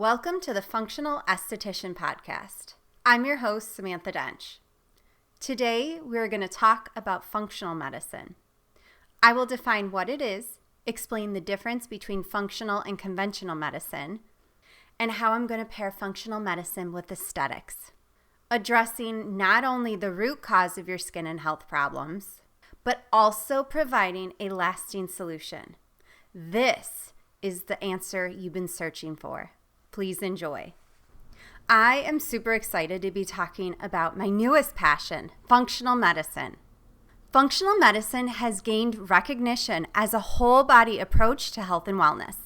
Welcome to the Functional Esthetician Podcast. I'm your host, Samantha Dench. Today, we're going to talk about functional medicine. I will define what it is, explain the difference between functional and conventional medicine, and how I'm going to pair functional medicine with aesthetics, addressing not only the root cause of your skin and health problems, but also providing a lasting solution. This is the answer you've been searching for. Please enjoy. I am super excited to be talking about my newest passion, functional medicine. Functional medicine has gained recognition as a whole body approach to health and wellness.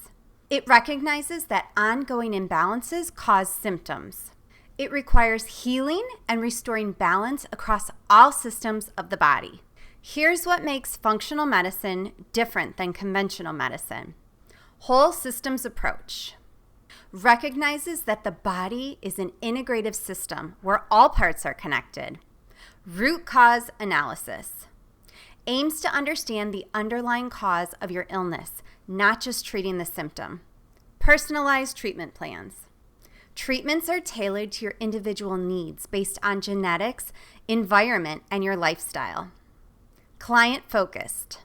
It recognizes that ongoing imbalances cause symptoms. It requires healing and restoring balance across all systems of the body. Here's what makes functional medicine different than conventional medicine. Whole systems approach recognizes that the body is an integrative system where all parts are connected. Root cause analysis aims to understand the underlying cause of your illness, not just treating the symptom. Personalized treatment plans. Treatments are tailored to your individual needs based on genetics, environment, and your lifestyle. Client-focused.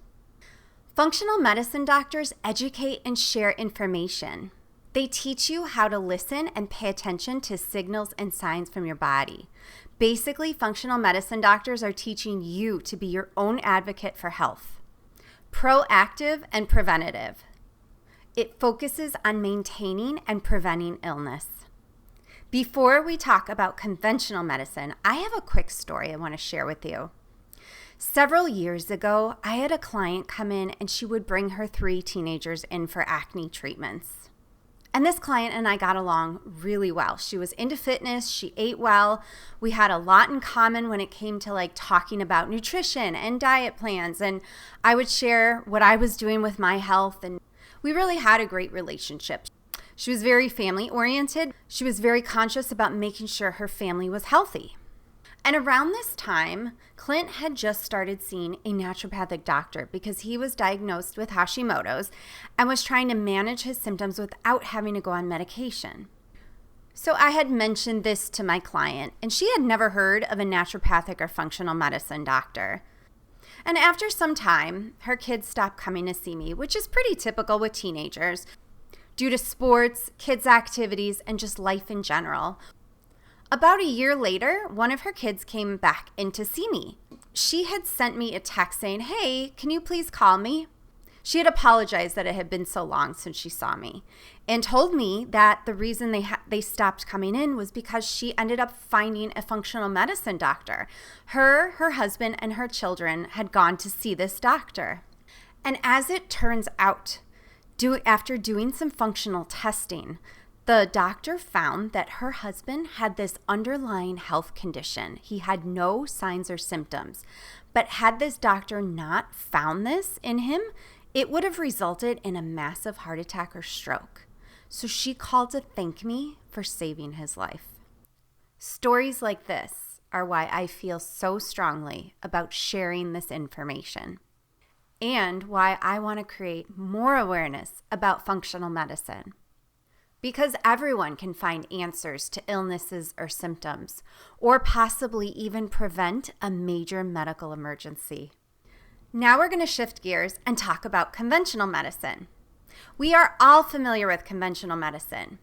Functional medicine doctors educate and share information. They teach you how to listen and pay attention to signals and signs from your body. Basically, functional medicine doctors are teaching you to be your own advocate for health. Proactive and preventative. It focuses on maintaining and preventing illness. Before we talk about conventional medicine, I have a quick story I want to share with you. Several years ago, I had a client come in and she would bring her 3 teenagers in for acne treatments. And this client and I got along really well. She was into fitness, she ate well. We had a lot in common when it came to talking about nutrition and diet plans. And I would share what I was doing with my health. And we really had a great relationship. She was very family oriented. She was very conscious about making sure her family was healthy. And around this time, Clint had just started seeing a naturopathic doctor because he was diagnosed with Hashimoto's and was trying to manage his symptoms without having to go on medication. So I had mentioned this to my client, and she had never heard of a naturopathic or functional medicine doctor. And after some time, her kids stopped coming to see me, which is pretty typical with teenagers, due to sports, kids' activities, and just life in general. About a year later, one of her kids came back in to see me. She had sent me a text saying, "Hey, can you please call me?" She had apologized that it had been so long since she saw me and told me that the reason they stopped coming in was because she ended up finding a functional medicine doctor. Her husband, and her children had gone to see this doctor. And as it turns out, after doing some functional testing, the doctor found that her husband had this underlying health condition. He had no signs or symptoms. But had this doctor not found this in him, it would have resulted in a massive heart attack or stroke. So she called to thank me for saving his life. Stories like this are why I feel so strongly about sharing this information, and why I want to create more awareness about functional medicine. Because everyone can find answers to illnesses or symptoms, or possibly even prevent a major medical emergency. Now we're going to shift gears and talk about conventional medicine. We are all familiar with conventional medicine.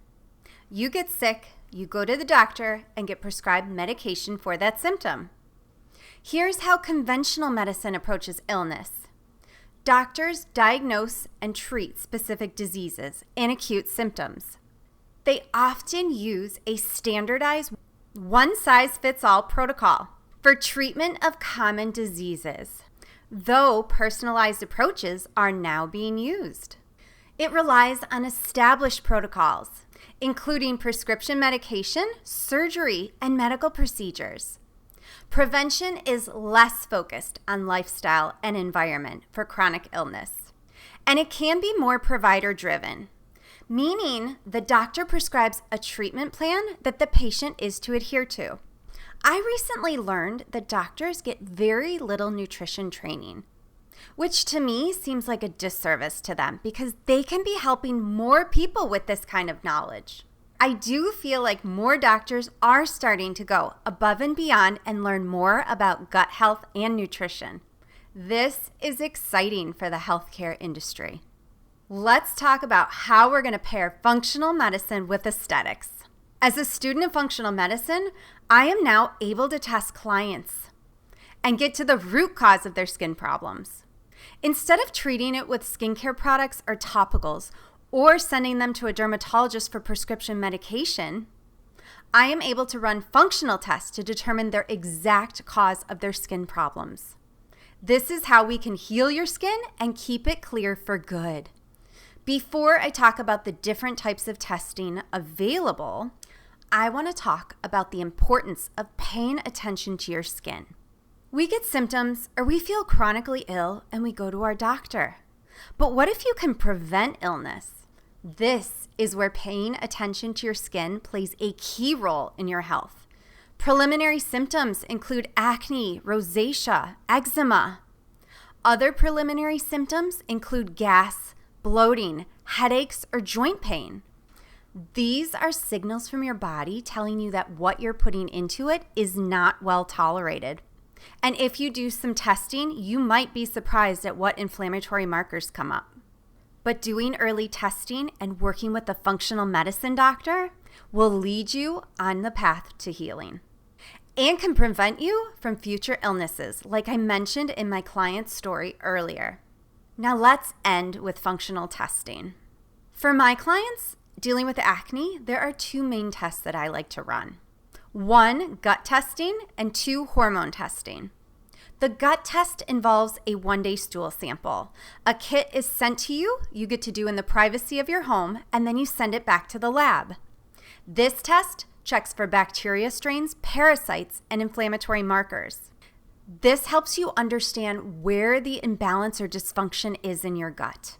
You get sick, you go to the doctor, and get prescribed medication for that symptom. Here's how conventional medicine approaches illness. Doctors diagnose and treat specific diseases and acute symptoms. They often use a standardized one-size-fits-all protocol for treatment of common diseases, though personalized approaches are now being used. It relies on established protocols, including prescription medication, surgery, and medical procedures. Prevention is less focused on lifestyle and environment for chronic illness, and it can be more provider-driven, meaning the doctor prescribes a treatment plan that the patient is to adhere to. I recently learned that doctors get very little nutrition training, which to me seems like a disservice to them because they can be helping more people with this kind of knowledge. I do feel like more doctors are starting to go above and beyond and learn more about gut health and nutrition. This is exciting for the healthcare industry. Let's talk about how we're going to pair functional medicine with aesthetics. As a student of functional medicine, I am now able to test clients and get to the root cause of their skin problems. Instead of treating it with skincare products or topicals, or sending them to a dermatologist for prescription medication, I am able to run functional tests to determine their exact cause of their skin problems. This is how we can heal your skin and keep it clear for good. Before I talk about the different types of testing available, I want to talk about the importance of paying attention to your skin. We get symptoms or we feel chronically ill and we go to our doctor. But what if you can prevent illness? This is where paying attention to your skin plays a key role in your health. Preliminary symptoms include acne, rosacea, eczema. Other preliminary symptoms include gas, bloating, headaches, or joint pain. These are signals from your body telling you that what you're putting into it is not well tolerated. And if you do some testing, you might be surprised at what inflammatory markers come up. But doing early testing and working with a functional medicine doctor will lead you on the path to healing and can prevent you from future illnesses, like I mentioned in my client's story earlier. Now let's end with functional testing. For my clients dealing with acne, there are two main tests that I like to run. 1, gut testing, and 2, hormone testing. The gut test involves a 1-day stool sample. A kit is sent to you, you get to do in the privacy of your home, and then you send it back to the lab. This test checks for bacteria strains, parasites, and inflammatory markers. This helps you understand where the imbalance or dysfunction is in your gut.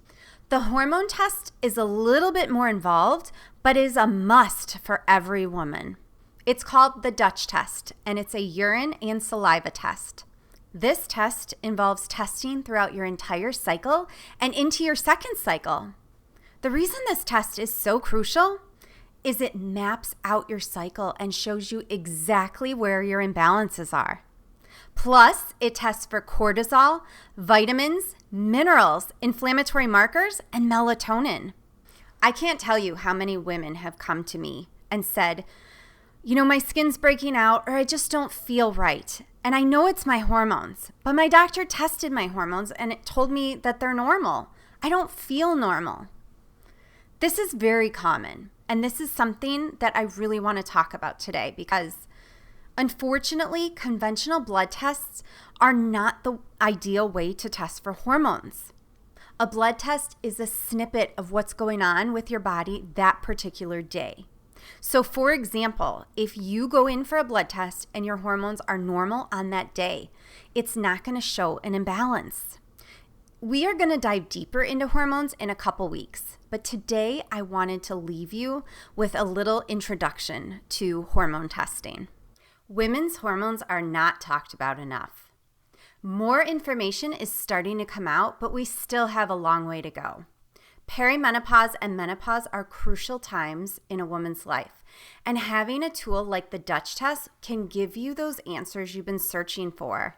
The hormone test is a little bit more involved, but is a must for every woman. It's called the Dutch test, and it's a urine and saliva test. This test involves testing throughout your entire cycle and into your second cycle. The reason this test is so crucial is it maps out your cycle and shows you exactly where your imbalances are. Plus, it tests for cortisol, vitamins, minerals, inflammatory markers, and melatonin. I can't tell you how many women have come to me and said, my skin's breaking out, or I just don't feel right. And I know it's my hormones, but my doctor tested my hormones and it told me that they're normal. I don't feel normal. This is very common, and this is something that I really want to talk about today because unfortunately, conventional blood tests are not the ideal way to test for hormones. A blood test is a snippet of what's going on with your body that particular day. So for example, if you go in for a blood test and your hormones are normal on that day, it's not going to show an imbalance. We are going to dive deeper into hormones in a couple weeks, but today I wanted to leave you with a little introduction to hormone testing. Women's hormones are not talked about enough. More information is starting to come out, but we still have a long way to go. Perimenopause and menopause are crucial times in a woman's life, and having a tool like the Dutch test can give you those answers you've been searching for.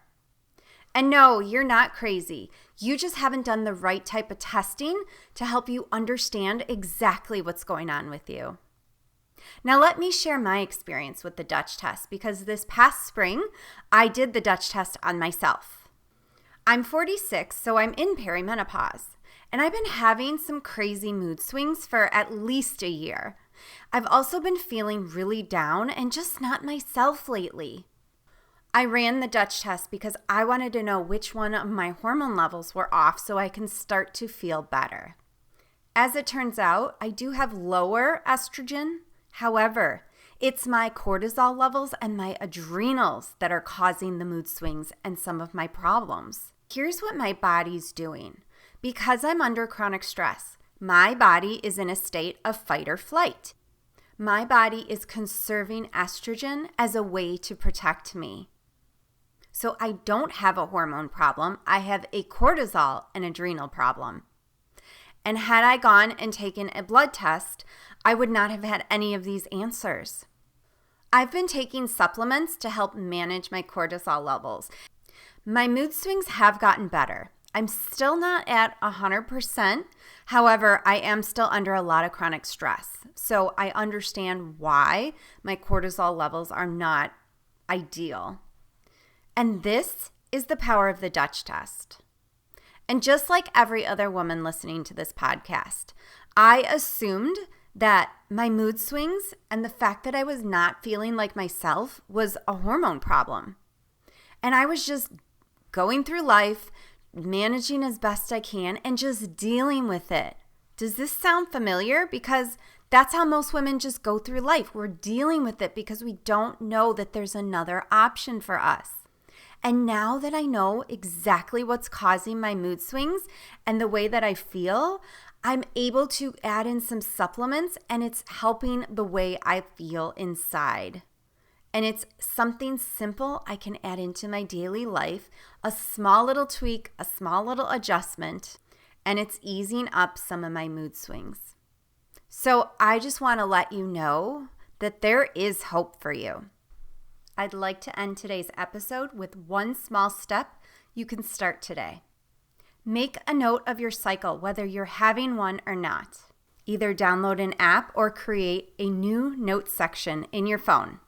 And no, you're not crazy. You just haven't done the right type of testing to help you understand exactly what's going on with you. Now let me share my experience with the Dutch test because this past spring, I did the Dutch test on myself. I'm 46, so I'm in perimenopause. And I've been having some crazy mood swings for at least a year. I've also been feeling really down and just not myself lately. I ran the Dutch test because I wanted to know which one of my hormone levels were off so I can start to feel better. As it turns out, I do have lower estrogen. However, it's my cortisol levels and my adrenals that are causing the mood swings and some of my problems. Here's what my body's doing. Because I'm under chronic stress, my body is in a state of fight or flight. My body is conserving estrogen as a way to protect me. So I don't have a hormone problem. I have a cortisol and adrenal problem. And had I gone and taken a blood test, I would not have had any of these answers. I've been taking supplements to help manage my cortisol levels. My mood swings have gotten better. I'm still not at 100%. However, I am still under a lot of chronic stress. So I understand why my cortisol levels are not ideal. And this is the power of the Dutch test. And just like every other woman listening to this podcast, I assumed that my mood swings and the fact that I was not feeling like myself was a hormone problem. And I was just going through life, managing as best I can, and just dealing with it. Does this sound familiar? Because that's how most women just go through life. We're dealing with it because we don't know that there's another option for us. And now that I know exactly what's causing my mood swings and the way that I feel, I'm able to add in some supplements, and it's helping the way I feel inside. And it's something simple I can add into my daily life, a small little tweak, a small little adjustment, and it's easing up some of my mood swings. So I just want to let you know that there is hope for you. I'd like to end today's episode with one small step you can start today. Make a note of your cycle, whether you're having one or not. Either download an app or create a new notes section in your phone.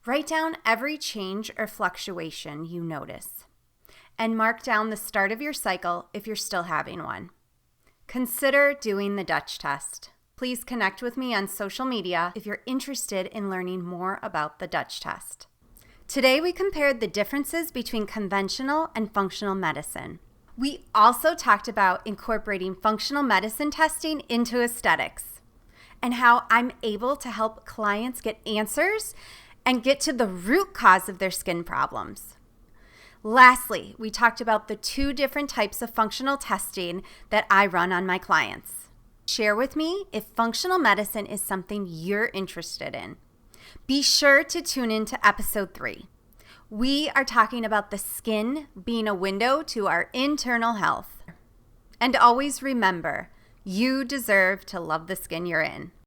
Write down every change or fluctuation you notice, and mark down the start of your cycle if you're still having one. Consider doing the Dutch test. Please connect with me on social media if you're interested in learning more about the Dutch test. Today, we compared the differences between conventional and functional medicine. We also talked about incorporating functional medicine testing into aesthetics and how I'm able to help clients get answers and get to the root cause of their skin problems. Lastly, we talked about the 2 different types of functional testing that I run on my clients. Share with me if functional medicine is something you're interested in. Be sure to tune in to episode 3. We are talking about the skin being a window to our internal health. And always remember, you deserve to love the skin you're in.